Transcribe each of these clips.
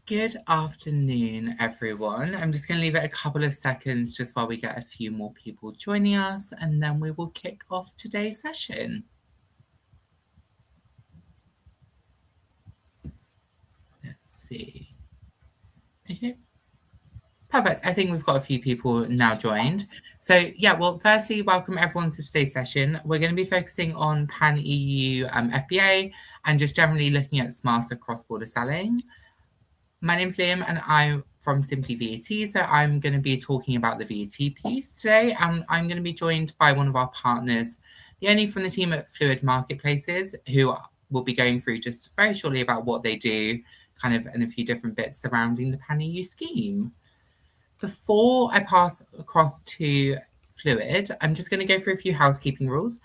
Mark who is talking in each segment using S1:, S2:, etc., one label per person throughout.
S1: Good afternoon, everyone. I'm just going to leave it a couple of seconds just while we get a few more people joining us, and then we will kick off today's session. Let's see. Okay. Perfect. I think we've got a few people now joined. So yeah, well, firstly, welcome everyone to today's session. We're going to be focusing on pan-EU FBA and just generally looking at smarter cross-border selling. My name's Liam and I'm from SimplyVAT. So I'm going to be talking about the VAT piece today, and I'm going to be joined by one of our partners, Leonie from the team at Fluid Marketplaces, who will be going through just very shortly about what they do, kind of, and a few different bits surrounding the pan-EU scheme. Before I pass across to Fluid, I'm just going to go through a few housekeeping rules.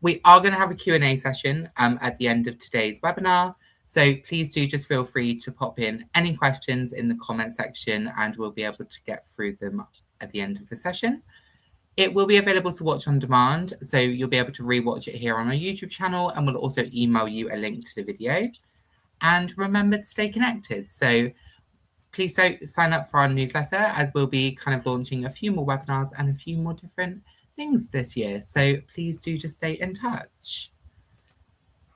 S1: We are going to have a Q&A session at the end of today's webinar. So please do just feel free to pop in any questions in the comment section and we'll be able to get through them at the end of the session. It will be available to watch on demand, so you'll be able to rewatch it here on our YouTube channel, and we'll also email you a link to the video. And remember to stay connected. So please sign up for our newsletter, as we'll be kind of launching a few more webinars and a few more different things this year. So please do just stay in touch.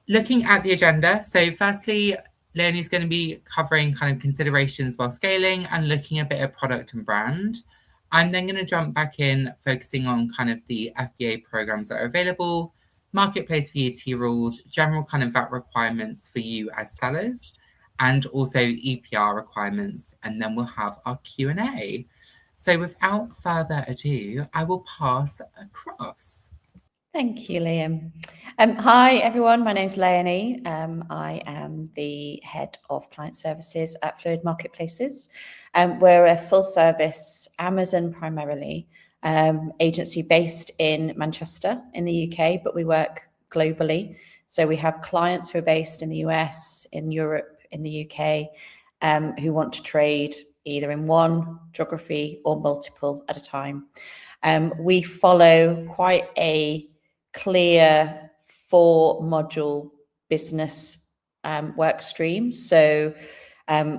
S1: Looking at the agenda, so firstly, Leonie's going to be covering kind of considerations while scaling and looking a bit at product and brand. I'm then going to jump back in, focusing on kind of the FBA programs that are available, marketplace VAT rules, general kind of VAT requirements for you as sellers, and also EPR requirements, and then we'll have our Q&A. So without further ado, I will pass across.
S2: Thank you, Liam. Hi, everyone. My name's Leonie. I am the head of client services at Fluid Marketplaces. We're a full-service Amazon primarily agency based in Manchester in the UK, but we work globally. So we have clients who are based in the US, in Europe, in the UK, who want to trade either in one geography or multiple at a time. We follow quite a clear 4-module business work stream. So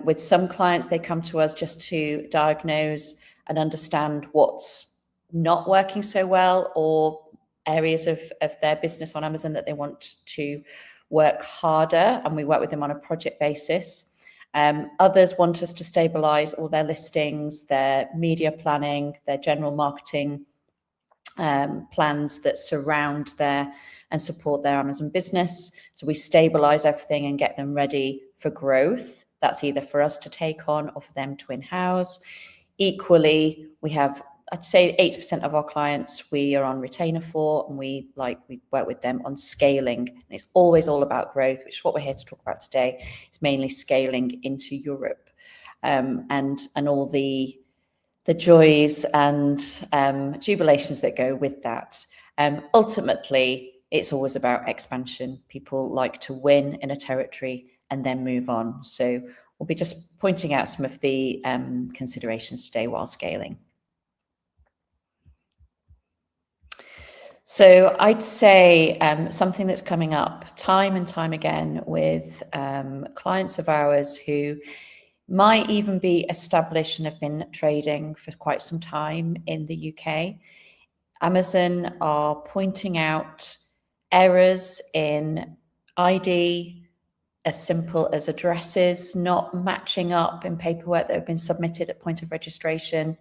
S2: with some clients, they come to us just to diagnose and understand what's not working so well, or areas of their business on Amazon that they want to work harder, and we work with them on a project basis. Others want us to stabilize all their listings, their media planning, their general marketing plans that surround their and support their Amazon business. So we stabilize everything and get them ready for growth. That's either for us to take on or for them to in-house. Equally, we have, I'd say 80% of our clients we are on retainer for, and we work with them on scaling. And it's always all about growth, which is what we're here to talk about today. It's mainly scaling into Europe, and all the joys and jubilations that go with that. Ultimately, it's always about expansion. People like to win in a territory and then move on. So we'll be just pointing out some of the considerations today while scaling. So I'd say something that's coming up time and time again with clients of ours who might even be established and have been trading for quite some time in the UK. Amazon are pointing out errors in ID, as simple as addresses not matching up in paperwork that have been submitted at point of registration.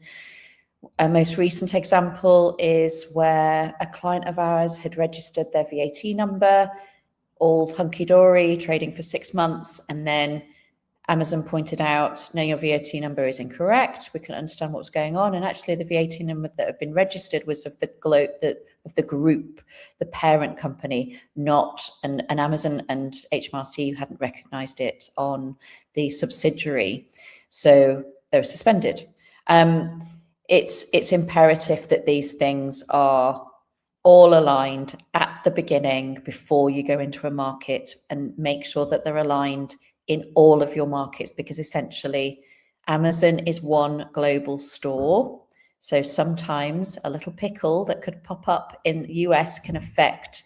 S2: A most recent example is where a client of ours had registered their VAT number, all hunky-dory, trading for 6 months, and then Amazon pointed out, no, your VAT number is incorrect. We couldn't understand what was going on. And actually the VAT number that had been registered was of the group, the parent company, not an Amazon, and HMRC hadn't recognized it on the subsidiary. So they were suspended. It's imperative that these things are all aligned at the beginning before you go into a market, and make sure that they're aligned in all of your markets, because essentially Amazon is one global store. So sometimes a little pickle that could pop up in the US can affect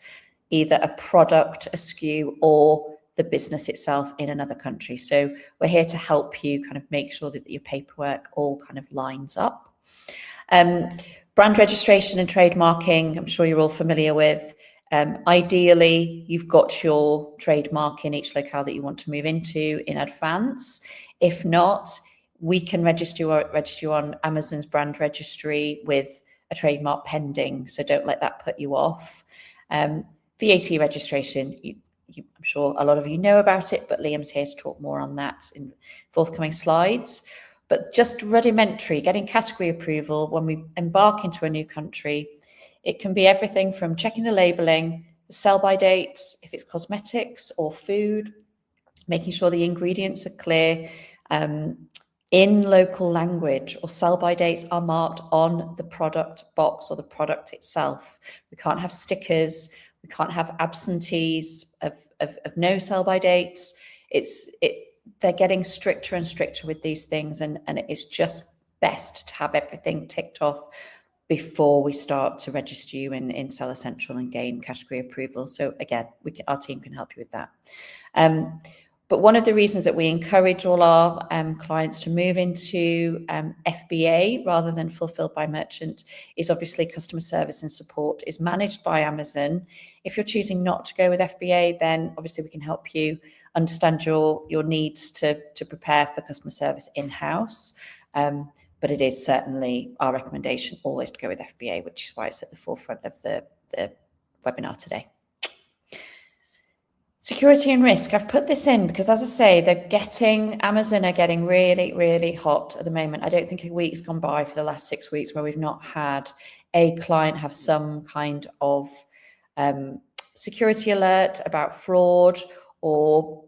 S2: either a product, a SKU, or the business itself in another country. So we're here to help you kind of make sure that your paperwork all kind of lines up. Brand registration and trademarking, I'm sure you're all familiar with. Ideally, you've got your trademark in each locale that you want to move into in advance. If not, we can register you on Amazon's brand registry with a trademark pending, so don't let that put you off. VAT registration, I'm sure a lot of you know about it, but Liam's here to talk more on that in forthcoming slides. But just rudimentary, getting category approval when we embark into a new country, it can be everything from checking the labelling, the sell-by dates, if it's cosmetics or food, making sure the ingredients are clear, in local language, or sell-by dates are marked on the product box or the product itself. We can't have stickers, we can't have absentees of no sell-by dates. They're getting stricter and stricter with these things, and it's just best to have everything ticked off before we start to register you in Seller Central and gain category approval. So again, our team can help you with that. But one of the reasons that we encourage all our clients to move into FBA rather than fulfilled by merchant is obviously customer service and support is managed by Amazon. If you're choosing not to go with FBA, then obviously we can help you understand your needs to prepare for customer service in-house. But it is certainly our recommendation always to go with FBA, which is why it's at the forefront of the webinar today. Security and risk. I've put this in because, as I say, Amazon are getting really, really hot at the moment. I don't think a week's gone by for the last 6 weeks where we've not had a client have some kind of security alert about fraud or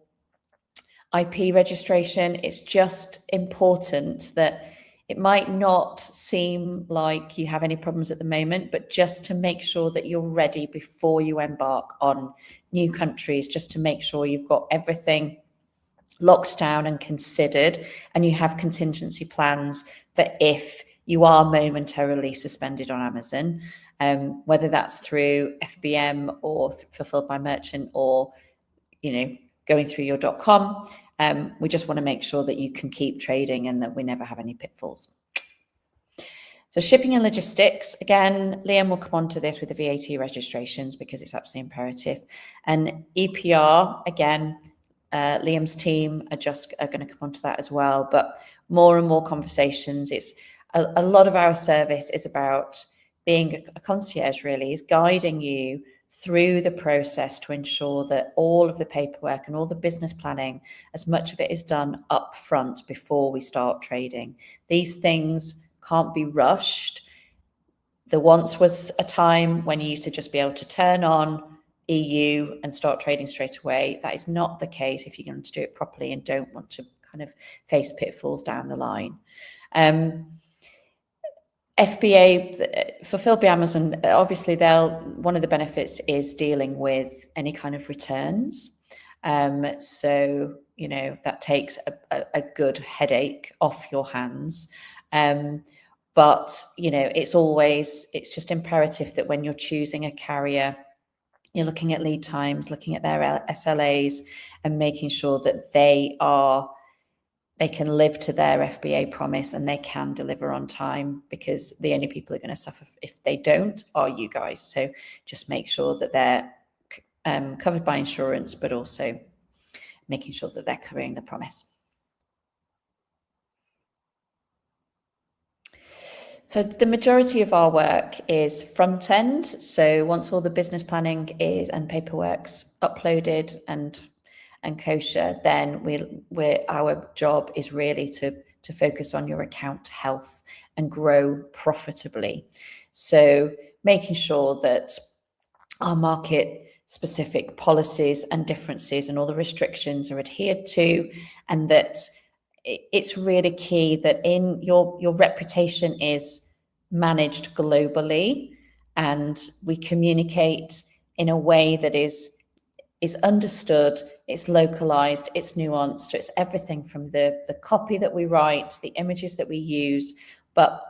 S2: IP registration. It's just important that it might not seem like you have any problems at the moment, but just to make sure that you're ready before you embark on new countries, just to make sure you've got everything locked down and considered, and you have contingency plans for if you are momentarily suspended on Amazon, whether that's through FBM or fulfilled by merchant or, going through your .com. We just want to make sure that you can keep trading and that we never have any pitfalls. So shipping and logistics, again, Liam will come on to this with the VAT registrations because it's absolutely imperative. And EPR, again, Liam's team are going to come on to that as well. But more and more conversations. It's a lot of our service is about being a concierge, really, is guiding you through the process to ensure that all of the paperwork and all the business planning, as much of it is done up front before we start trading. These things can't be rushed. There once was a time when you used to just be able to turn on EU and start trading straight away. That is not the case if you're going to do it properly and don't want to kind of face pitfalls down the line. FBA, fulfilled by Amazon, obviously one of the benefits is dealing with any kind of returns. So, that takes a good headache off your hands. But, it's just imperative that when you're choosing a carrier, you're looking at lead times, looking at their SLAs and making sure that they can live to their FBA promise and they can deliver on time, because the only people who are going to suffer if they don't are you guys. So just make sure that they're covered by insurance, but also making sure that they're covering the promise. So the majority of our work is front end. So once all the business planning and paperwork's uploaded and kosher, then our job is really to focus on your account health and grow profitably. So making sure that our market specific policies and differences and all the restrictions are adhered to, and that it's really key that in your reputation is managed globally, and we communicate in a way that is understood, it's localized, it's nuanced, it's everything from the copy that we write, the images that we use, but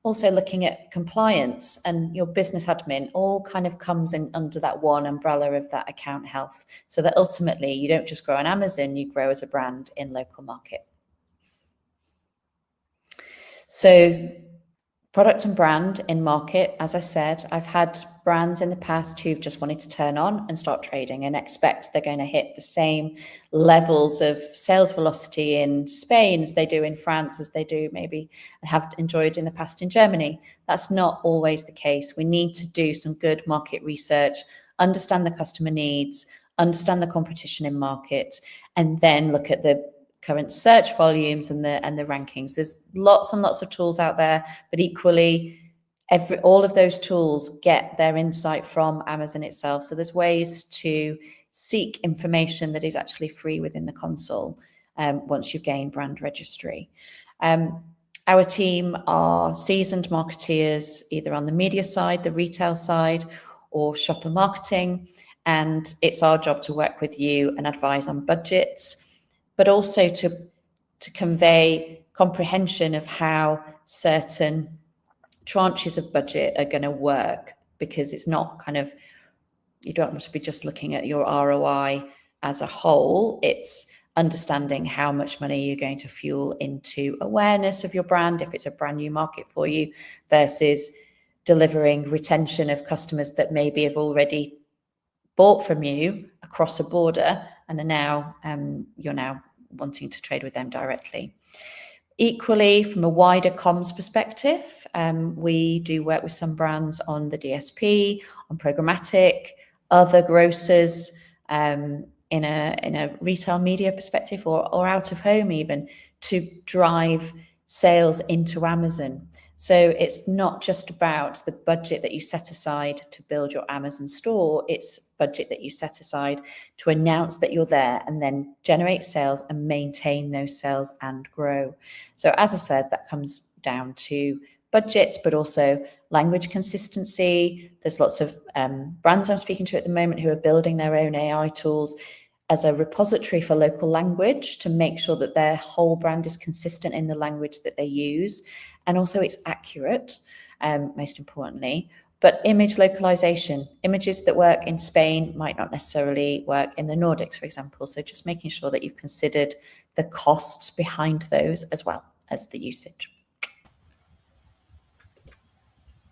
S2: Also looking at compliance and your business admin all kind of comes in under that one umbrella of that account health, so that ultimately you don't just grow on Amazon, you grow as a brand in local market. So product and brand in market, as I said, I've had brands in the past who've just wanted to turn on and start trading and expect they're going to hit the same levels of sales velocity in Spain as they do in France, as they do maybe and have enjoyed in the past in Germany. That's not always the case. We need to do some good market research, understand the customer needs, understand the competition in market, and then look at the current search volumes and the rankings. There's lots and lots of tools out there, but equally all of those tools get their insight from Amazon itself. So there's ways to seek information that is actually free within the console once you gain brand registry. Our team are seasoned marketeers, either on the media side, the retail side, or shopper marketing. And it's our job to work with you and advise on budgets, but also to convey comprehension of how certain tranches of budget are going to work, because it's not kind of, you don't want to be just looking at your ROI as a whole. It's understanding how much money you're going to fuel into awareness of your brand if it's a brand new market for you, versus delivering retention of customers that maybe have already bought from you across a border and are now you're now wanting to trade with them directly. Equally, from a wider comms perspective, we do work with some brands on the DSP, on programmatic, other grocers, in a retail media perspective, or out of home even, to drive sales into Amazon. So it's not just about the budget that you set aside to build your Amazon store, it's budget that you set aside to announce that you're there and then generate sales and maintain those sales and grow. So as I said, that comes down to budgets, but also language consistency. There's lots of brands I'm speaking to at the moment who are building their own AI tools as a repository for local language to make sure that their whole brand is consistent in the language that they use. And also it's accurate, most importantly. But image localization, images that work in Spain might not necessarily work in the Nordics, for example. So just making sure that you've considered the costs behind those as well as the usage.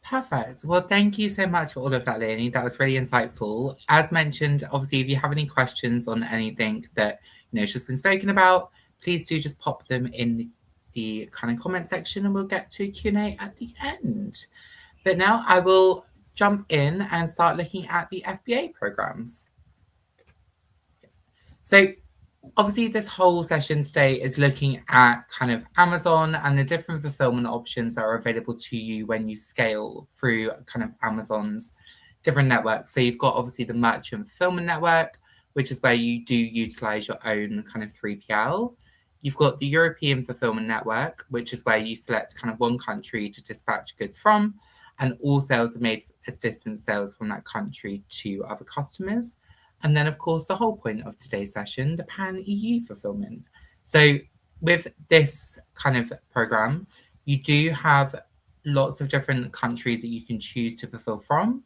S1: Perfect. Well, thank you so much for all of that, Leonie. That was really insightful. As mentioned, obviously, if you have any questions on anything that has just been spoken about, please do just pop them in the kind of comment section and we'll get to Q&A at the end. But now I will jump in and start looking at the FBA programs. So obviously, this whole session today is looking at kind of Amazon and the different fulfillment options that are available to you when you scale through kind of Amazon's different networks. So you've got obviously the merchant fulfillment network, which is where you do utilize your own kind of 3PL. You've got the European fulfillment network, which is where you select kind of one country to dispatch goods from, and all sales are made as distance sales from that country to other customers. And then, of course, the whole point of today's session, the pan-EU fulfillment. So with this kind of program, you do have lots of different countries that you can choose to fulfill from.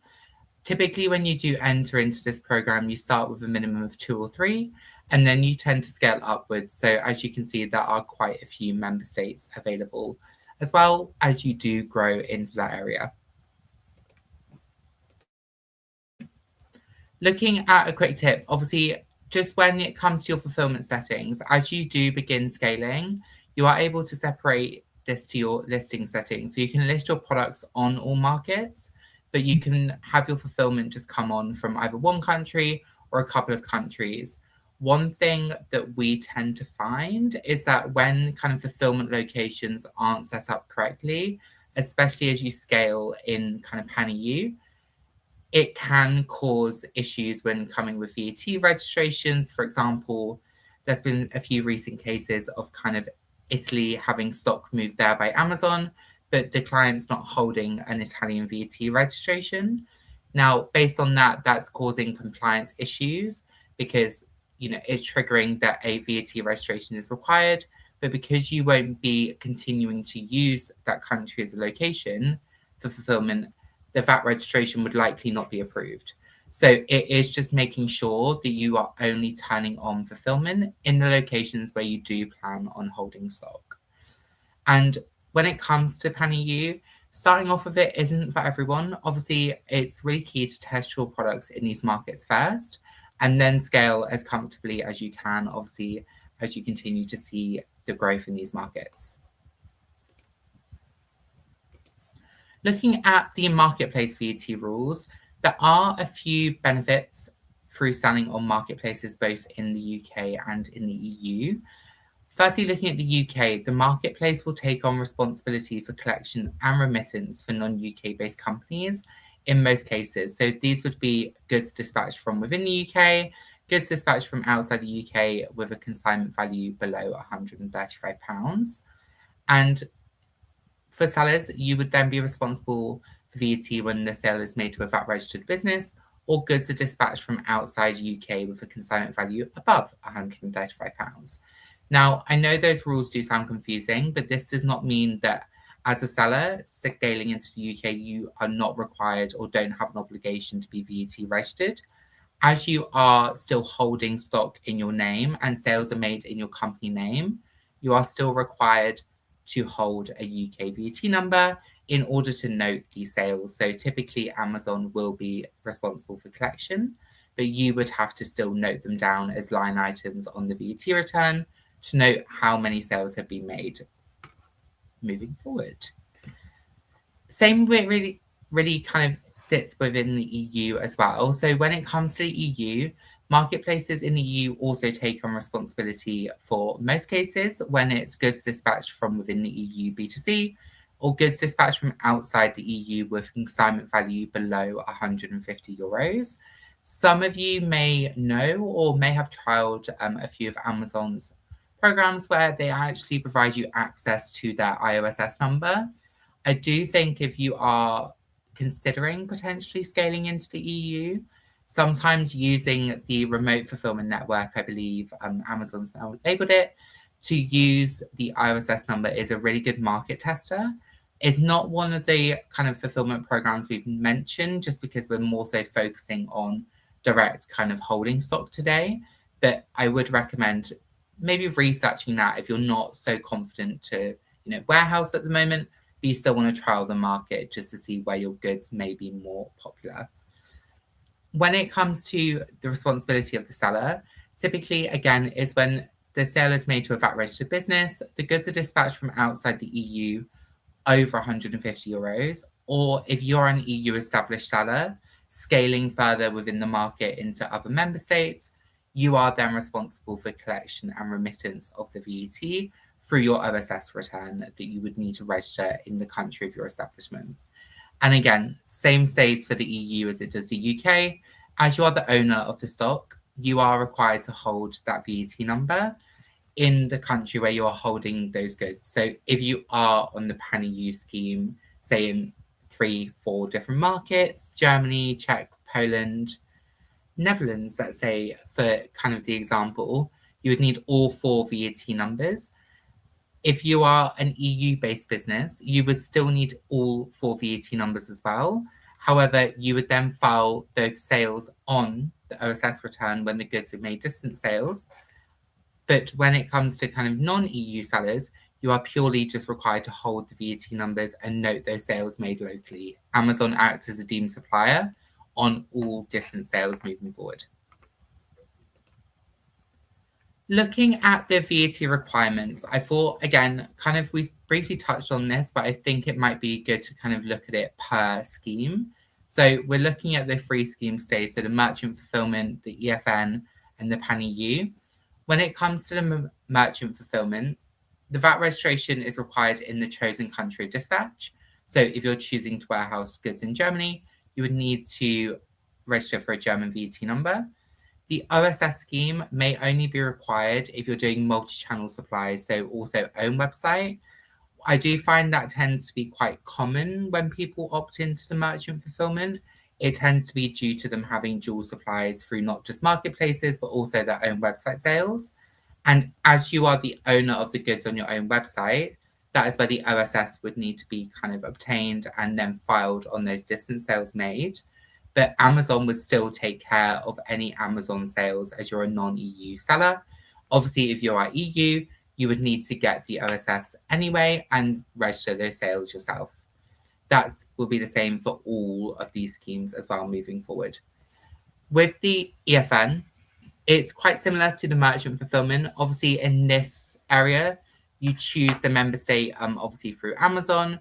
S1: Typically, when you do enter into this program, you start with a minimum of 2 or 3, and then you tend to scale upwards. So as you can see, there are quite a few member states available, as well as you do grow into that area. Looking at a quick tip, obviously, just when it comes to your fulfillment settings, as you do begin scaling, you are able to separate this to your listing settings. So you can list your products on all markets, but you can have your fulfillment just come on from either one country or a couple of countries. One thing that we tend to find is that when kind of fulfillment locations aren't set up correctly, especially as you scale in kind of pan-EU, it can cause issues when coming with VAT registrations. For example, there's been a few recent cases of kind of Italy having stock moved there by Amazon, but the client's not holding an Italian VAT registration. Now, based on that, that's causing compliance issues because it's triggering that a VAT registration is required, but because you won't be continuing to use that country as a location for fulfillment, the VAT registration would likely not be approved. So it is just making sure that you are only turning on fulfillment in the locations where you do plan on holding stock. And when it comes to Pan-EU, starting off with it isn't for everyone. Obviously, it's really key to test your products in these markets first and then scale as comfortably as you can, obviously, as you continue to see the growth in these markets. Looking at the marketplace VAT rules, there are a few benefits through selling on marketplaces both in the UK and in the EU. Firstly, looking at the UK, the marketplace will take on responsibility for collection and remittance for non-UK based companies in most cases. So these would be goods dispatched from within the UK, goods dispatched from outside the UK with a consignment value below £135. And for sellers, you would then be responsible for VAT when the sale is made to a VAT registered business or goods are dispatched from outside UK with a consignment value above £135. Now, I know those rules do sound confusing, but this does not mean that as a seller scaling into the UK, you are not required or don't have an obligation to be VAT registered. As you are still holding stock in your name and sales are made in your company name, you are still required to hold a UK VAT number in order to note these sales. So typically Amazon will be responsible for collection, but you would have to still note them down as line items on the VAT return to note how many sales have been made moving forward. Same way really kind of sits within the EU as well. So when it comes to the EU, marketplaces in the EU also take on responsibility for most cases when it's goods dispatched from within the EU B2C or goods dispatched from outside the EU with consignment value below €150. Some of you may know or may have trialed a few of Amazon's programs where they actually provide you access to their IOSS number. I do think if you are considering potentially scaling into the EU, sometimes using the remote fulfillment network, I believe Amazon's now labeled it, to use the IOSS number is a really good market tester. It's not one of the kind of fulfillment programs we've mentioned just because we're more so focusing on direct kind of holding stock today. But I would recommend maybe researching that if you're not so confident to, warehouse at the moment, but you still want to trial the market just to see where your goods may be more popular. When it comes to the responsibility of the seller, typically, again, is when the sale is made to a VAT registered business, the goods are dispatched from outside the EU over €150, or if you're an EU established seller, scaling further within the market into other member states, you are then responsible for collection and remittance of the VAT through your OSS return that you would need to register in the country of your establishment. And again, same stays for the EU as it does the UK. As you are the owner of the stock, you are required to hold that VAT number in the country where you're holding those goods. So if you are on the Pan-EU scheme, say in 3-4 different markets, Germany, Czech, Poland, Netherlands, let's say, for kind of the example, you would need all 4 VAT numbers. If you are an EU-based business, you would still need all 4 VAT numbers as well. However, you would then file those sales on the OSS return when the goods are made distant sales. But when it comes to kind of non-EU sellers, you are purely just required to hold the VAT numbers and note those sales made locally. Amazon acts as a deemed supplier on all distant sales moving forward. Looking at the VAT requirements, I thought, again, kind of we briefly touched on this, but I think it might be good to kind of look at it per scheme. So we're looking at the 3 scheme stays, so the merchant fulfillment, the EFN, and the Pan-EU. When it comes to the merchant fulfillment, the VAT registration is required in the chosen country of dispatch. So if you're choosing to warehouse goods in Germany, you would need to register for a German VAT number. The OSS scheme may only be required if you're doing multi-channel supplies, so also own website. I do find that tends to be quite common when people opt into the merchant fulfillment. It tends to be due to them having dual supplies through not just marketplaces, but also their own website sales. And as you are the owner of the goods on your own website, that is where the OSS would need to be kind of obtained and then filed on those distance sales made. But Amazon would still take care of any Amazon sales as you're a non-EU seller. Obviously, if you are EU, you would need to get the OSS anyway and register those sales yourself. That will be the same for all of these schemes as well moving forward. With the EFN, it's quite similar to the merchant fulfillment. Obviously, in this area, you choose the member state, obviously through Amazon,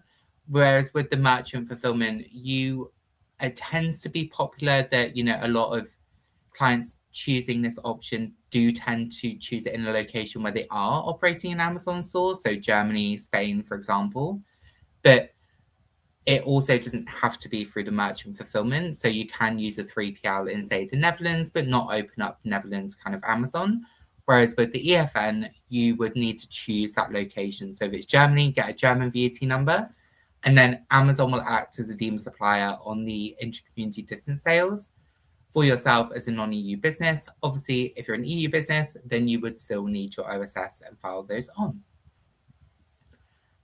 S1: whereas with the merchant fulfillment, it tends to be popular that a lot of clients choosing this option do tend to choose it in a location where they are operating an Amazon store, so Germany, Spain, for example. But it also doesn't have to be through the merchant fulfillment. So you can use a 3PL in, say, the Netherlands, but not open up Netherlands kind of Amazon. Whereas with the EFN, you would need to choose that location. So if it's Germany, get a German VAT number. And then Amazon will act as a deemed supplier on the intercommunity distance sales for yourself as a non-EU business. Obviously, if you're an EU business, then you would still need your OSS and file those on.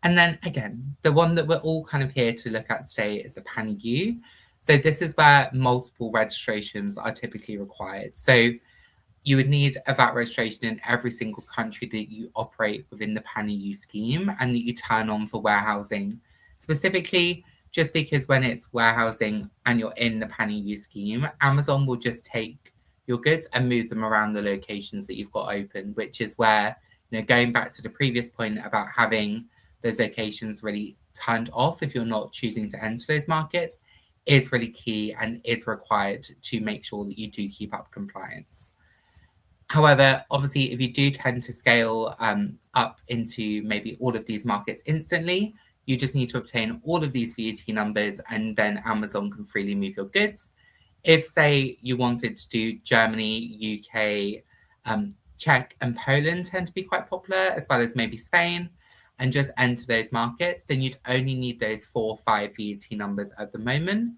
S1: And then again, the one that we're all kind of here to look at today is the pan-EU. So this is where multiple registrations are typically required. So you would need a VAT registration in every single country that you operate within the pan-EU scheme and that you turn on for warehousing. Specifically, just because when it's warehousing and you're in the pan-EU scheme, Amazon will just take your goods and move them around the locations that you've got open, which is where, going back to the previous point about having those locations really turned off if you're not choosing to enter those markets is really key and is required to make sure that you do keep up compliance. However, obviously, if you do tend to scale up into maybe all of these markets instantly, you just need to obtain all of these VAT numbers and then Amazon can freely move your goods. If, say, you wanted to do Germany, UK, Czech and Poland tend to be quite popular, as well as maybe Spain, and just enter those markets, then you'd only need those 4 or 5 VAT numbers at the moment,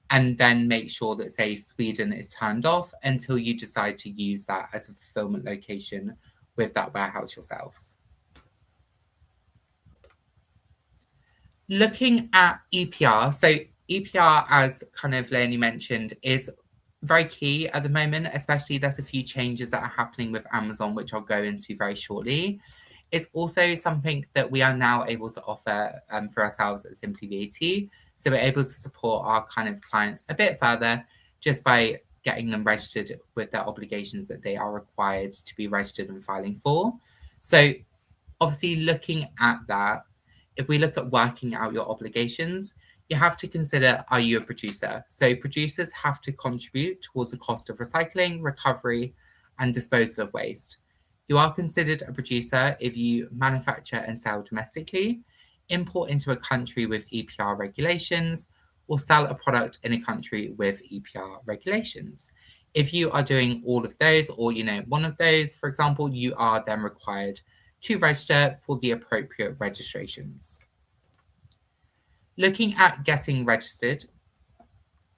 S1: and then make sure that, say, Sweden is turned off until you decide to use that as a fulfillment location with that warehouse yourselves. Looking at EPR, so EPR, as kind of Leonie mentioned, is very key at the moment, especially there's a few changes that are happening with Amazon, which I'll go into very shortly. It's also something that we are now able to offer for ourselves at SimplyVAT. So we're able to support our kind of clients a bit further just by getting them registered with their obligations that they are required to be registered and filing for. So obviously looking at that, if we look at working out your obligations, you have to consider, are you a producer? So producers have to contribute towards the cost of recycling, recovery, and disposal of waste. You are considered a producer if you manufacture and sell domestically, import into a country with EPR regulations, or sell a product in a country with EPR regulations. If you are doing all of those, or one of those, for example, you are then required to register for the appropriate registrations. Looking at getting registered,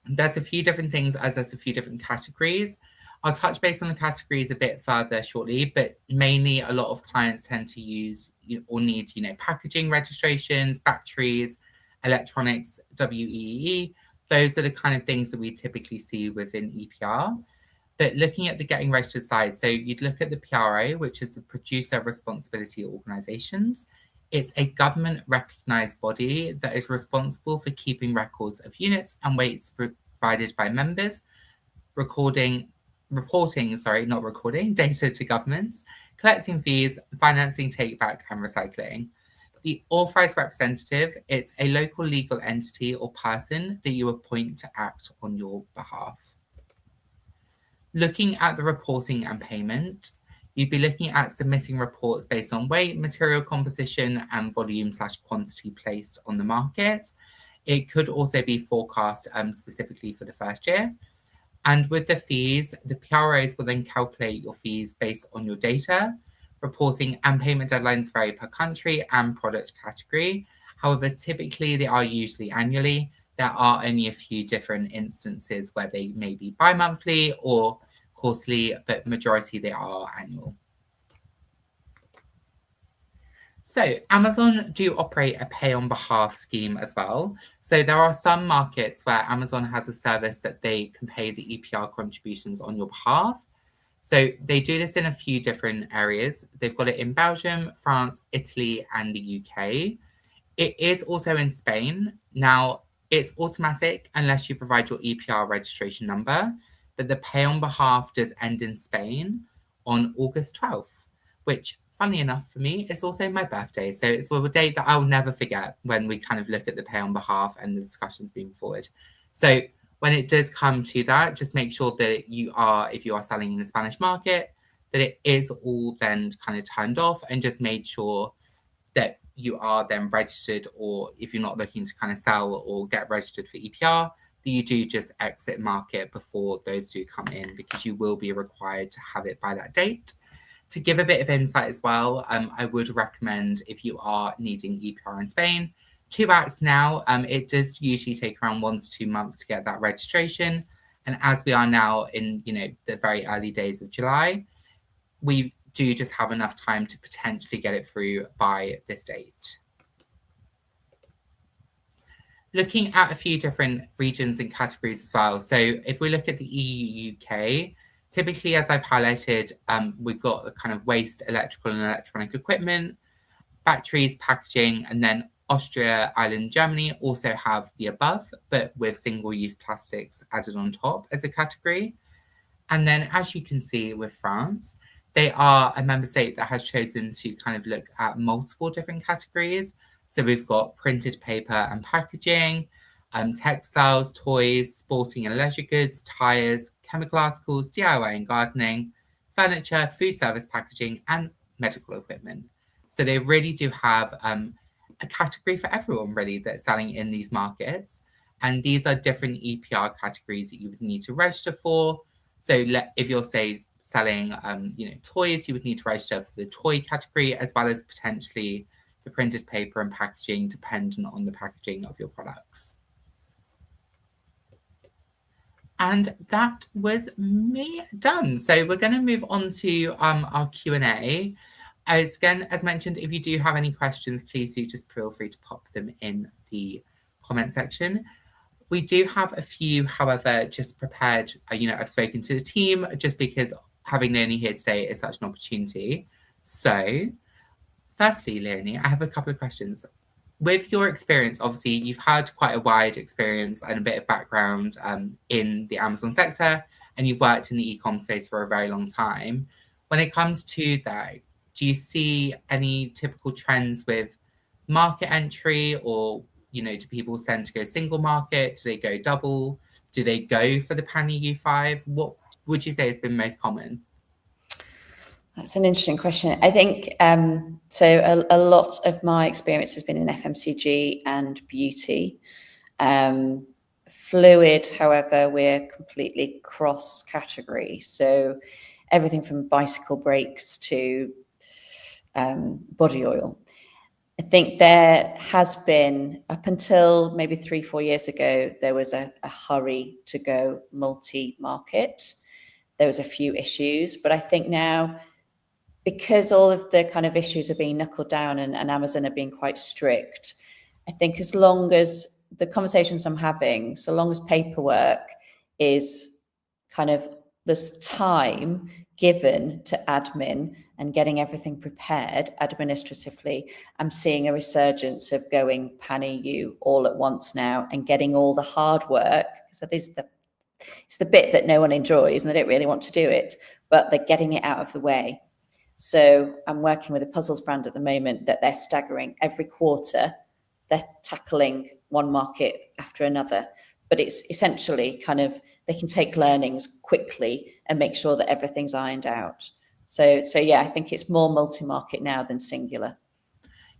S1: there's a few different things as there's a few different categories. I'll touch base on the categories a bit further shortly, but mainly a lot of clients tend to use or need, packaging registrations, batteries, electronics, WEEE. Those are the kind of things that we typically see within EPR. But looking at the getting registered side, so you'd look at the PRO, which is the Producer Responsibility Organizations. It's a government recognized body that is responsible for keeping records of units and weights provided by members, reporting data to governments, collecting fees, financing take-back and recycling. The authorized representative, it's a local legal entity or person that you appoint to act on your behalf. Looking at the reporting and payment, you'd be looking at submitting reports based on weight, material composition, and volume/quantity placed on the market. It could also be forecast specifically for the first year. And with the fees, the PROs will then calculate your fees based on your data. Reporting and payment deadlines vary per country and product category. However, typically they are usually annually. There are only a few different instances where they may be bi-monthly or quarterly, but majority they are annual. So Amazon do operate a pay on behalf scheme as well. So there are some markets where Amazon has a service that they can pay the EPR contributions on your behalf. So they do this in a few different areas. They've got it in Belgium, France, Italy, and the UK. It is also in Spain. Now, it's automatic unless you provide your EPR registration number, but the pay on behalf does end in Spain on August 12th, which, funny enough for me, is also my birthday. So it's a date that I'll never forget when we kind of look at the pay on behalf and the discussions being forward. So when it does come to that, just make sure that if you are selling in the Spanish market, that it is all then kind of turned off, and just made sure that you are then registered, or if you're not looking to kind of sell or get registered for EPR, that you do just exit market before those do come in, because you will be required to have it by that date. To give a bit of insight as well, I would recommend, if you are needing EPR in Spain, 2 acts now. It does usually take around 1 to 2 months to get that registration. And as we are now in, the very early days of July, we do just have enough time to potentially get it through by this date. Looking at a few different regions and categories as well. So if we look at the EU UK, typically, as I've highlighted, we've got the kind of waste, electrical and electronic equipment, batteries, packaging, and then Austria, Ireland, Germany also have the above, but with single-use plastics added on top as a category. And then, as you can see with France, they are a member state that has chosen to kind of look at multiple different categories. So we've got printed paper and packaging, textiles, toys, sporting and leisure goods, tyres, chemical articles, DIY and gardening, furniture, food service packaging, and medical equipment. So they really do have a category for everyone, really, that's selling in these markets. And these are different EPR categories that you would need to register for. So if you're, say, selling toys, you would need to register for the toy category, as well as potentially the printed paper and packaging, dependent on the packaging of your products. And that was me done. So we're going to move on to our Q&A. As mentioned, if you do have any questions, please do just feel free to pop them in the comment section. We do have a few, however, just prepared. I've spoken to the team just because having Leonie here today is such an opportunity. So firstly, Leonie, I have a couple of questions. With your experience, obviously, you've had quite a wide experience and a bit of background in the Amazon sector, and you've worked in the e-com space for a very long time. When it comes to that, do you see any typical trends with market entry, or do people tend to go single market? Do they go double? Do they go for the Pan EU5? What would you say has been most common?
S2: That's an interesting question. I think so. A lot of my experience has been in FMCG and beauty. Fluid, however, we're completely cross category. So everything from bicycle brakes to body oil. I think there has been, up until maybe 3-4 years ago, there was a hurry to go multi-market. There was a few issues, but I think now, because all of the kind of issues are being knuckled down and Amazon are being quite strict, I think as long as the conversations I'm having, so long as paperwork is kind of, there's time given to admin and getting everything prepared administratively, I'm seeing a resurgence of going Pan EU all at once now and getting all the hard work, because that is it's the bit that no one enjoys and they don't really want to do it, but they're getting it out of the way. So I'm working with a puzzles brand at the moment that they're staggering every quarter. They're tackling one market after another, but it's essentially kind of, they can take learnings quickly and make sure that everything's ironed out. So yeah, I think it's more multi-market now than singular.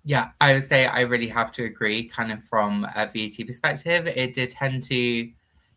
S1: Yeah, I would say I really have to agree, kind of from a VAT perspective. It did tend to,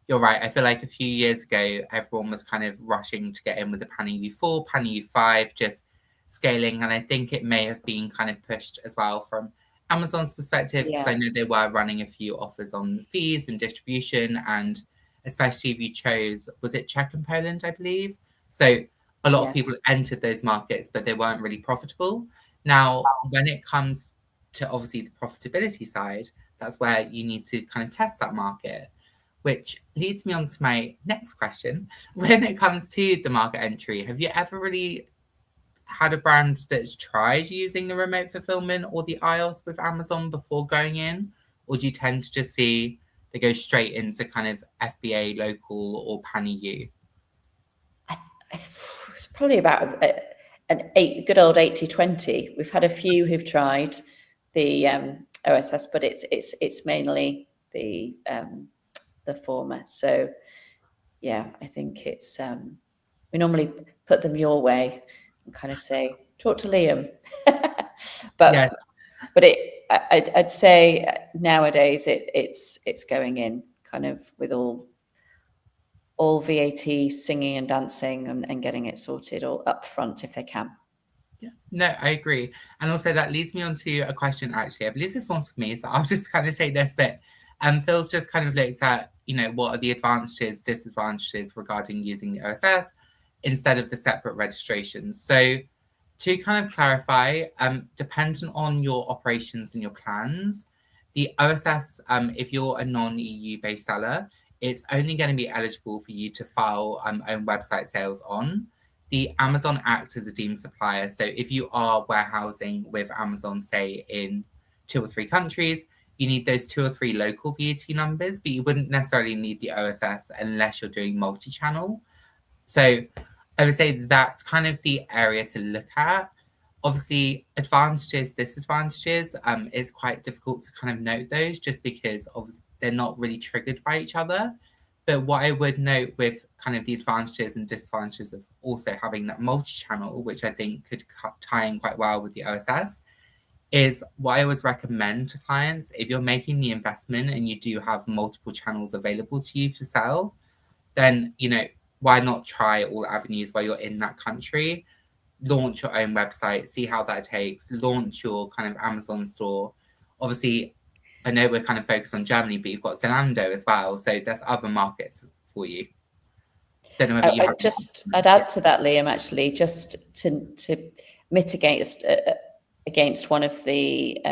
S1: you're right, I feel like a few years ago, everyone was kind of rushing to get in with the Pan EU4, Pan EU5, just scaling. And I think it may have been kind of pushed as well from Amazon's perspective, because I know they were running a few offers on fees and distribution, and especially if you chose, was it Czech and Poland, I believe? So a lot of people entered those markets, but they weren't really profitable. Now, when it comes to obviously the profitability side, that's where you need to kind of test that market, which leads me on to my next question. When it comes to the market entry, have you ever really had a brand that's tried using the remote fulfillment or the iOS with Amazon before going in? Or do you tend to just see they go straight into kind of FBA, local, or pan EU?
S2: It's probably about good old 80-20. We've had a few who've tried the OSS, but it's mainly the former. So yeah, I think it's we normally put them your way and kind of say, talk to Liam. but
S1: Yes.
S2: but I'd say nowadays it's going in kind of with all VAT singing and dancing and getting it sorted all up front if they can.
S1: Yeah, no, I agree. And also that leads me on to a question, actually. I believe this one's for me, so I'll just kind of take this bit. Phil's just kind of looked at, what are the advantages, disadvantages regarding using the OSS instead of the separate registrations. So to kind of clarify, dependent on your operations and your plans, the OSS, if you're a non-EU based seller, it's only going to be eligible for you to file own website sales on. The Amazon acts as a deemed supplier. So if you are warehousing with Amazon, say in 2 or 3 countries, you need those 2 or 3 local VAT numbers, but you wouldn't necessarily need the OSS unless you're doing multi-channel. So I would say that's kind of the area to look at. Obviously, advantages, disadvantages, is quite difficult to kind of note those just because obviously they're not really triggered by each other. But what I would note with kind of the advantages and disadvantages of also having that multi-channel, which I think could tie in quite well with the OSS, is what I always recommend to clients. If you're making the investment and you do have multiple channels available to you to sell, then, why not try all avenues while you're in that country? Launch your own website, see how that takes, launch your kind of Amazon store. Obviously, I know we're kind of focused on Germany, but you've got Zalando as well. So there's other markets for you. Don't know whether you have.
S2: I'd add to that, Liam, actually, just to mitigate against one of the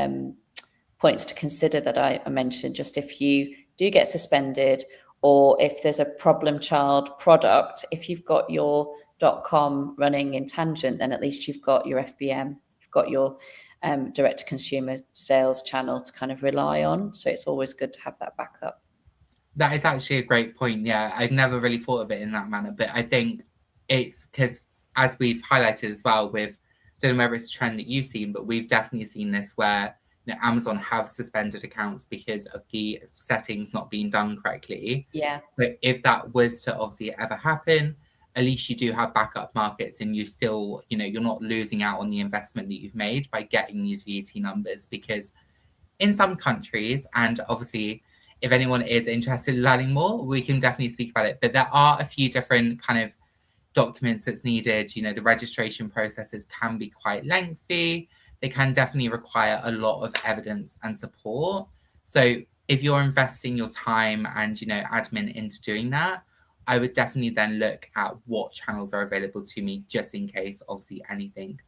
S2: points to consider that I mentioned, just if you do get suspended or if there's a problem child product, if you've got your .com running in tangent, then at least you've got your FBM, you've got your direct-to-consumer sales channel to kind of rely on. So it's always good to have that backup.
S1: That is actually a great point. Yeah, I've never really thought of it in that manner, but I think it's because, as we've highlighted as well, with, I don't know whether it's a trend that you've seen, but we've definitely seen this where Amazon have suspended accounts because of the settings not being done correctly.
S2: Yeah.
S1: But if that was to obviously ever happen, at least you do have backup markets and you still, you're not losing out on the investment that you've made by getting these VAT numbers, because in some countries, and obviously if anyone is interested in learning more, we can definitely speak about it. But there are a few different kind of documents that's needed. The registration processes can be quite lengthy. They can definitely require a lot of evidence and support. So if you're investing your time and, admin into doing that, I would definitely then look at what channels are available to me, just in case, obviously, anything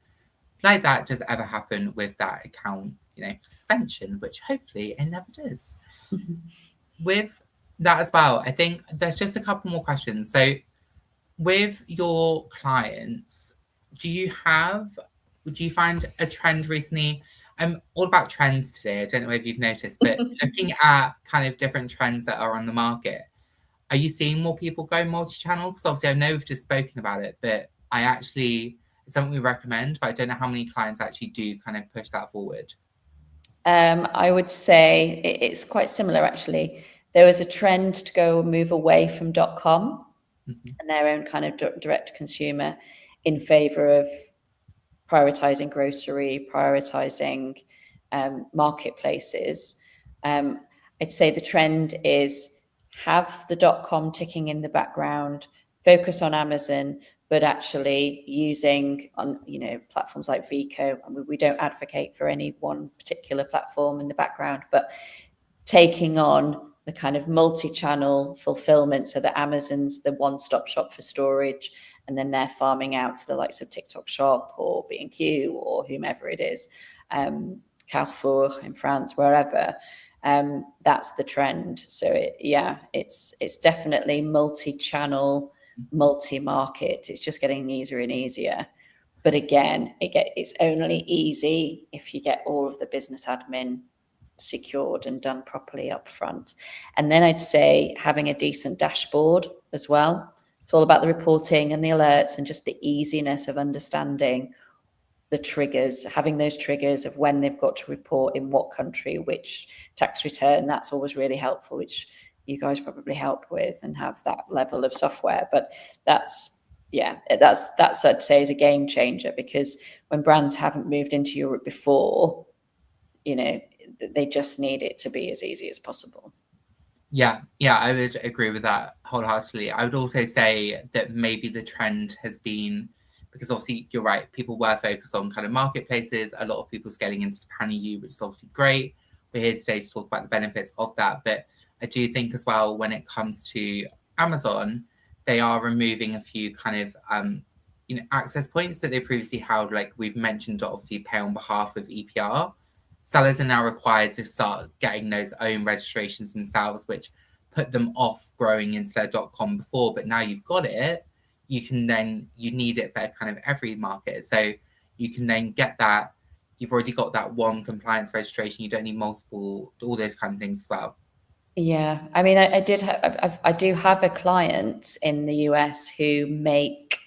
S1: like that does ever happen with that account, suspension, which hopefully it never does. With that as well, I think there's just a couple more questions. So with your clients, do you find a trend recently? I'm all about trends today. I don't know if you've noticed, but looking at kind of different trends that are on the market, are you seeing more people go multi-channel? Because obviously I know we've just spoken about it, but it's something we recommend, but I don't know how many clients actually do kind of push that forward.
S2: I would say it's quite similar, actually. There was a trend to move away from .com and their own kind of direct consumer in favor of prioritizing grocery, prioritizing marketplaces. I'd say the trend is have the .com ticking in the background, focus on Amazon, but actually using on platforms like Vico. I mean, we don't advocate for any one particular platform in the background, but taking on the kind of multi-channel fulfillment so that Amazon's the one-stop shop for storage, and then they're farming out to the likes of TikTok Shop or B&Q or whomever it is, Carrefour in France, wherever. That's the trend. So it's definitely multi-channel, multi-market. It's just getting easier and easier. But again, it's only easy if you get all of the business admin secured and done properly up front. And then I'd say having a decent dashboard as well. It's all about the reporting and the alerts and just the easiness of understanding the triggers, having those triggers of when they've got to report in what country, which tax return. That's always really helpful, which you guys probably help with and have that level of software. But that's I'd say is a game changer, because when brands haven't moved into Europe before, they just need it to be as easy as possible.
S1: Yeah, I would agree with that wholeheartedly. I would also say that maybe the trend has been, because obviously you're right, people were focused on kind of marketplaces. A lot of people scaling into the Pan EU, which is obviously great. We're here today to talk about the benefits of that. But I do think as well, when it comes to Amazon, they are removing a few kind of access points that they previously held. Like we've mentioned, obviously pay on behalf of EPR. Sellers are now required to start getting those own registrations themselves, which put them off growing into their .com before. But now you've got it, you need it for kind of every market. So you can then get that. You've already got that one compliance registration. You don't need multiple, all those kind of things as well.
S2: Yeah, I mean, I do have a client in the US who make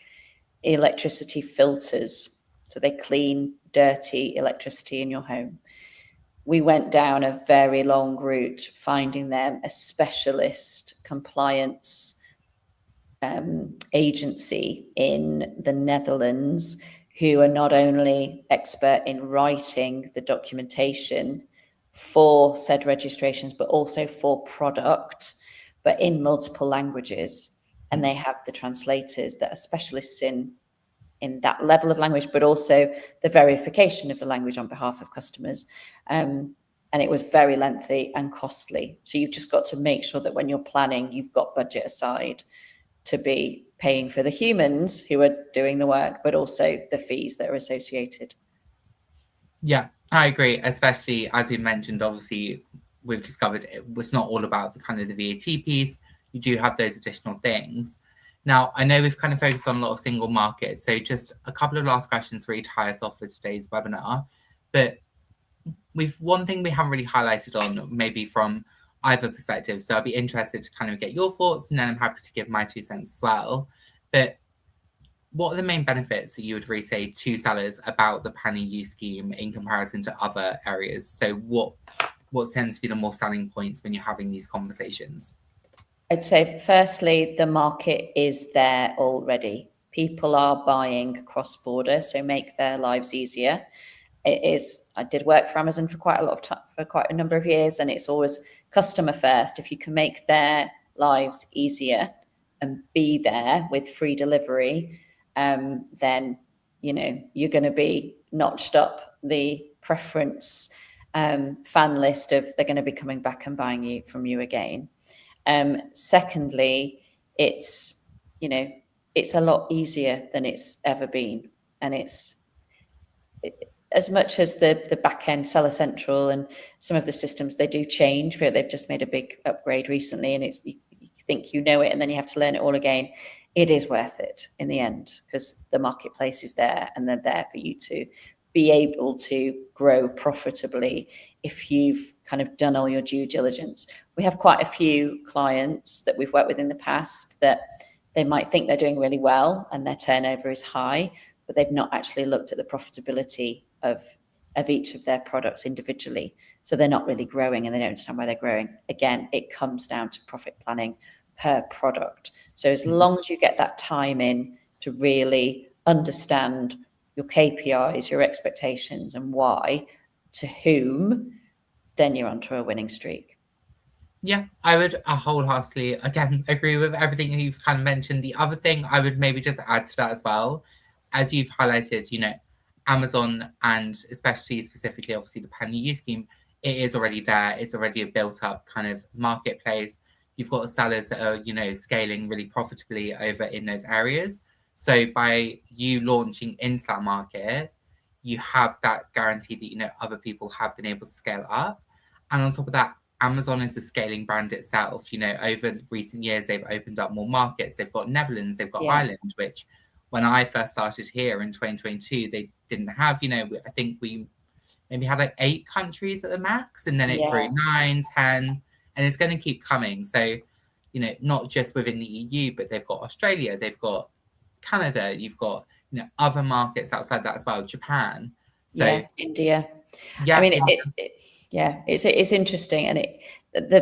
S2: electricity filters. So they clean dirty electricity in your home. We went down a very long route finding them a specialist compliance agency in the Netherlands who are not only expert in writing the documentation for said registrations, but also for product, but in multiple languages. And they have the translators that are specialists in that level of language, but also the verification of the language on behalf of customers. And it was very lengthy and costly. So you've just got to make sure that when you're planning, you've got budget aside to be paying for the humans who are doing the work, but also the fees that are associated.
S1: Yeah, I agree. Especially as we mentioned, obviously we've discovered it was not all about the kind of the VAT piece. You do have those additional things. Now, I know we've kind of focused on a lot of single markets, so just a couple of last questions really to tie us off for today's webinar. But one thing we haven't really highlighted on, maybe from either perspective, so I'd be interested to kind of get your thoughts, and then I'm happy to give my 2 cents as well. But what are the main benefits that you would really say to sellers about the Pan EU scheme in comparison to other areas? So what tends to be the more selling points when you're having these conversations?
S2: I'd say, firstly, the market is there already. People are buying cross-border, so make their lives easier. I did work for Amazon for quite a lot of time, for quite a number of years, and it's always customer first. If you can make their lives easier and be there with free delivery, then you're going to be notched up the preference fan list of they're going to be coming back and buying from you again. Secondly, it's a lot easier than it's ever been, and as much as the back end Seller Central and some of the systems, they do change, but they've just made a big upgrade recently, and you think you know it, and then you have to learn it all again. It is worth it in the end, because the marketplace is there, and they're there for you to be able to grow profitably if you've kind of done all your due diligence. We have quite a few clients that we've worked with in the past that they might think they're doing really well and their turnover is high, but they've not actually looked at the profitability of each of their products individually. So they're not really growing, and they don't understand why they're growing. Again, it comes down to profit planning per product. So as long as you get that time in to really understand your KPIs, your expectations, and why, to whom, then you're onto a winning streak.
S1: Yeah, I would wholeheartedly, again, agree with everything you've kind of mentioned. The other thing I would maybe just add to that as well, as you've highlighted, Amazon, and especially specifically, obviously, the Pan EU scheme, it is already there. It's already a built up kind of marketplace. You've got sellers that are, scaling really profitably over in those areas. So by you launching into that market, you have that guarantee that, you know, other people have been able to scale up. And on top of that, Amazon is a scaling brand itself. You know, over recent years, they've opened up more markets. They've got Netherlands, they've got
S2: Yeah.
S1: Ireland, which when I first started here in 2022, they didn't have, you know, I think we maybe had like 8 countries at the max, and then it grew
S2: Yeah.
S1: 9, 10, and it's going to keep coming. So, you know, not just within the EU, but they've got Australia, they've got Canada, you've got, you know, other markets outside that as well, Japan. So
S2: Yeah, India.
S1: yeah,
S2: I mean, it's interesting, and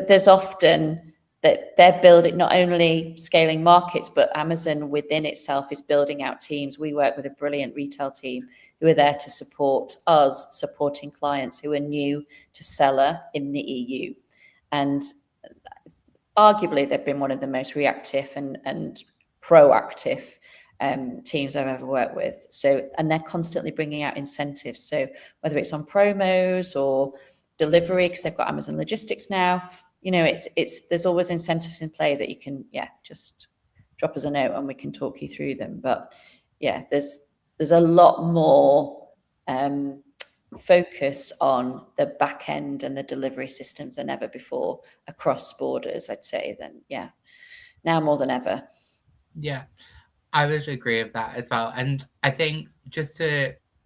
S2: there's often that they're building not only scaling markets, but Amazon within itself is building out teams. We work with a brilliant retail team who are there to support us, supporting clients who are new to seller in the EU, and arguably they've been one of the most reactive and proactive teams I've ever worked with. So, and they're constantly bringing out incentives. So whether it's on promos or delivery, because they've got Amazon Logistics now, you know, there's always incentives in play that you can, just drop us a note and we can talk you through them. But yeah, there's a lot more focus on the back end and the delivery systems than ever before across borders, I'd say. Then now more than ever.
S1: Yeah, I would agree with that as well. And I think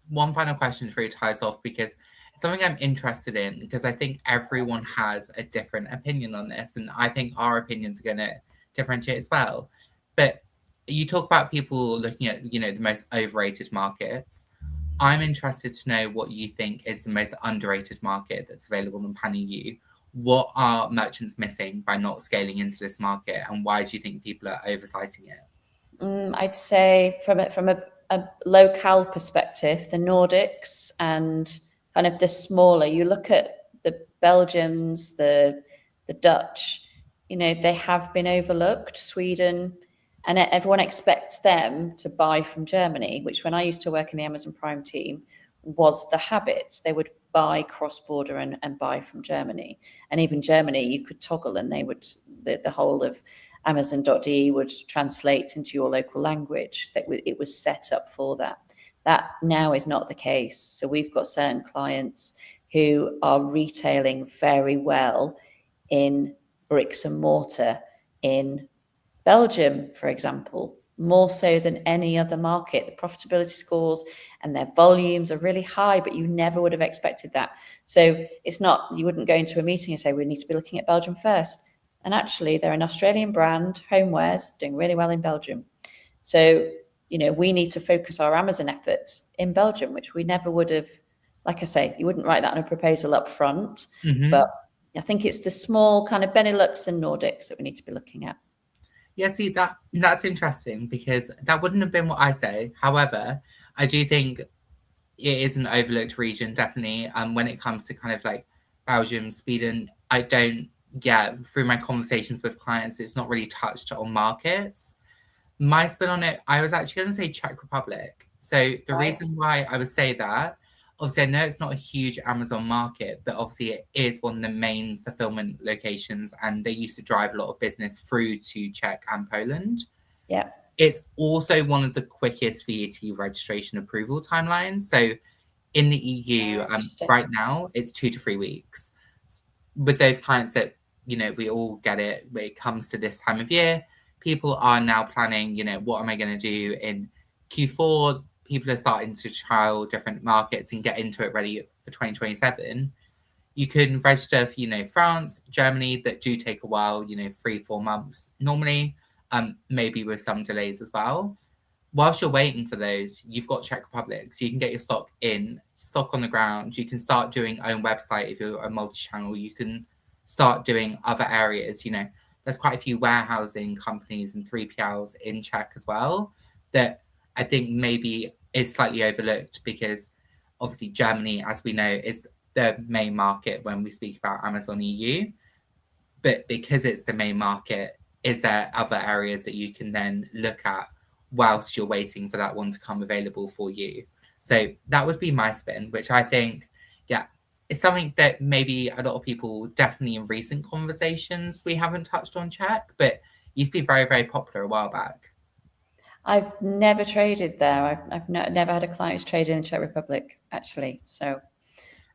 S1: one final question for you to tie us off, because it's something I'm interested in, because I think everyone has a different opinion on this, and I think our opinions are going to differentiate as well. But you talk about people looking at, you know, the most overrated markets. I'm interested to know what you think is the most underrated market that's available in Pan EU. What are merchants missing by not scaling into this market, and why do you think people are oversizing it?
S2: I'd say from a locale perspective, the Nordics and kind of the smaller. You look at the Belgians, the Dutch. You know, they have been overlooked. Sweden, and everyone expects them to buy from Germany, which when I used to work in the Amazon Prime team was the habit. They would buy cross-border and buy from Germany. And even Germany, you could toggle and they would, the whole of Amazon.de would translate into your local language. It was set up for that. That now is not the case. So we've got certain clients who are retailing very well in bricks and mortar in Belgium, for example, more so than any other market. The profitability scores and their volumes are really high, but you never would have expected that. So it's not, you wouldn't go into a meeting and say, we need to be looking at Belgium first. And actually, they're an Australian brand, homewares, doing really well in Belgium. So, you know, we need to focus our Amazon efforts in Belgium, which we never would have, like I say, you wouldn't write that on a proposal up front. But I think it's the small kind of Benelux and Nordics that we need to be looking at.
S1: Yeah, see, that's interesting, because that wouldn't have been what I say. However, I do think it is an overlooked region, definitely. When it comes to kind of like Belgium, Sweden, through my conversations with clients, it's not really touched on markets. My spin on it, I was actually going to say Czech Republic. So the reason why I would say that, obviously, I know it's not a huge Amazon market, but obviously it is one of the main fulfillment locations, and they used to drive a lot of business through to Czech and Poland.
S2: Yeah.
S1: It's also one of the quickest VAT registration approval timelines. So in the EU, right now, it's 2 to 3 weeks. With those clients that, you know, we all get it, when it comes to this time of year, people are now planning, you know, what am I going to do in Q4? People are starting to trial different markets and get into it ready for 2027. You can register for, you know, France, Germany, that do take a while, you know, 3-4 months normally, maybe with some delays as well. Whilst you're waiting for those, you've got Czech Republic, so you can get your stock on the ground. You can start doing own website if you're a multi-channel. You can start doing other areas. You know, there's quite a few warehousing companies and 3PLs in Czech as well that I think maybe is slightly overlooked, because obviously Germany, as we know, is the main market when we speak about Amazon EU. But because it's the main market, is there other areas that you can then look at whilst you're waiting for that one to come available for you? So that would be my spin, which I think, is something that maybe a lot of people, definitely in recent conversations, we haven't touched on Czech, but used to be very, very popular a while back.
S2: I've never traded there. I've never had a client who's traded in the Czech Republic, actually. So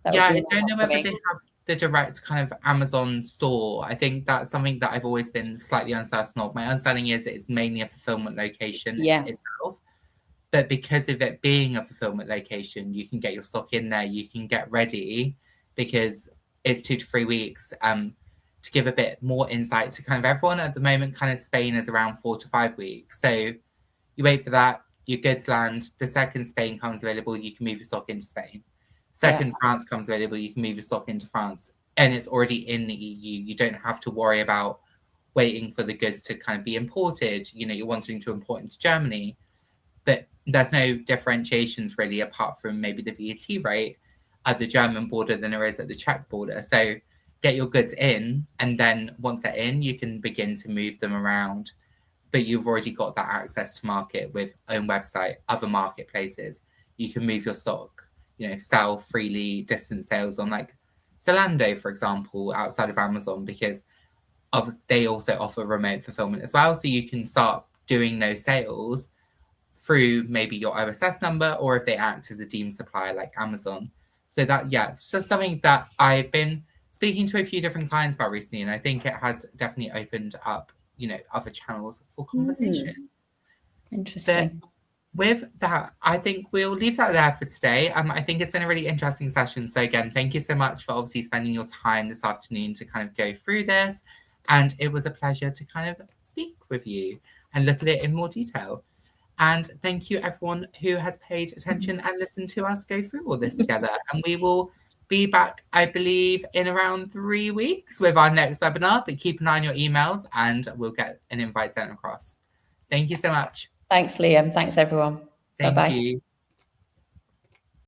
S2: that would
S1: Yeah,
S2: be
S1: I don't know
S2: for
S1: whether
S2: me.
S1: they have the direct kind of Amazon store. I think that's something that I've always been slightly uncertain of. My understanding is it's mainly a fulfillment location itself. But because of it being a fulfillment location, you can get your stock in there, you can get ready, because it's 2 to 3 weeks. To give a bit more insight to kind of everyone at the moment, kind of Spain is around 4 to 5 weeks. So you wait for that, your goods land. The second Spain comes available, you can move your stock into Spain. Second France comes available, you can move your stock into France, and it's already in the EU. You don't have to worry about waiting for the goods to kind of be imported. You know, you're wanting to import into Germany, but there's no differentiations really apart from maybe the VAT rate at the German border than there is at the Czech border. So get your goods in, and then once they're in, you can begin to move them around. But you've already got that access to market with own website, other marketplaces. You can move your stock, you know, sell freely, distance sales on like Zalando, for example, outside of Amazon, because they also offer remote fulfillment as well. So you can start doing those sales through maybe your OSS number, or if they act as a deemed supplier like Amazon. So that, yeah, it's just something that I've been speaking to a few different clients about recently, and I think it has definitely opened up, you know, other channels for conversation.
S2: Interesting.
S1: But with that, I think we'll leave that there for today. I think it's been a really interesting session. So again, thank you so much for obviously spending your time this afternoon to kind of go through this. And it was a pleasure to kind of speak with you and look at it in more detail. And thank you, everyone who has paid attention and listened to us go through all this together. And we will be back, I believe, in around 3 weeks with our next webinar. But keep an eye on your emails and we'll get an invite sent across. Thank you so much.
S2: Thanks, Liam. Thanks, everyone.
S1: Thank
S2: Bye-bye.
S1: you.